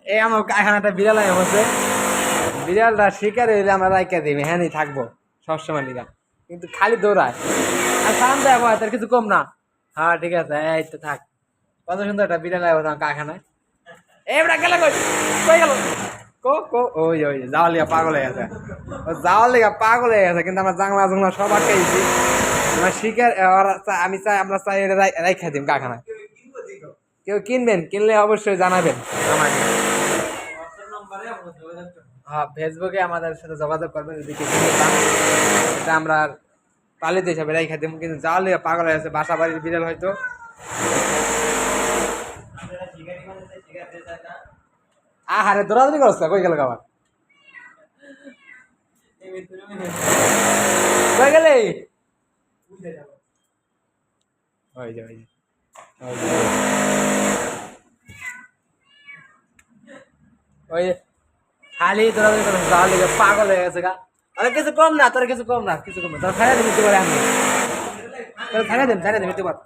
এই আমার এখানে একটা বিড়াল হচ্ছে, বিড়ালটা শিকার হইলে আমরা রাইকা দিবি, হ্যাঁ থাকবো সবসময় লিগা, কিন্তু খালি দৌড়ায় আর সালাম দেয় ভয়, তার কিছু কম না। হ্যাঁ ঠিক আছে, এই তো থাক। কত সুন্দর একটা বিড়াল আয় আমার কারখানায়। এবার গেল কই, কই গেল? কো কো ওই ওই যাওয়ার লিগা পাগল হয়ে গেছে, ও যাওয়ার লিগা পাগল হয়ে গেছে, কিন্তু আমরা জাংলা জাংলা সব আটকাইছি। আমরা শিকার আমি চাই, আমরা চাই এটা রাইখা দিম কারখানায়। কেউ কিনবেন, কিনলে অবশ্যই জানাবেন আমাকে। হ্যাঁ ফেসবুকে আমাদের সাথে যোগাযোগ করবেন যদি কিছু চান। এটা আমরা পালিত হিসাবে রাইখা দিব, কিন্তু যাওয়ার লিগা পাগল হয়ে গেছে, বাসা বাড়ির বিড়াল হয়তো। আহারে দৌড়াদৌড়ি করছে, কই গেল খাবার? কই গেলে? ওই যে ওই যে ওই যে, ওই যে, খালি দৌড়াদৌড়ি করছে, যাওয়ার লিগা পাগল হয়ে গেছে গা। আরে কিছু কম না, তোর কিছু কম না, কিছু কম না, তোর ছাড়া দিবি, তুই বলে আমি তোর ছাড়া দিন, ছাড়া দিবি তুই বল।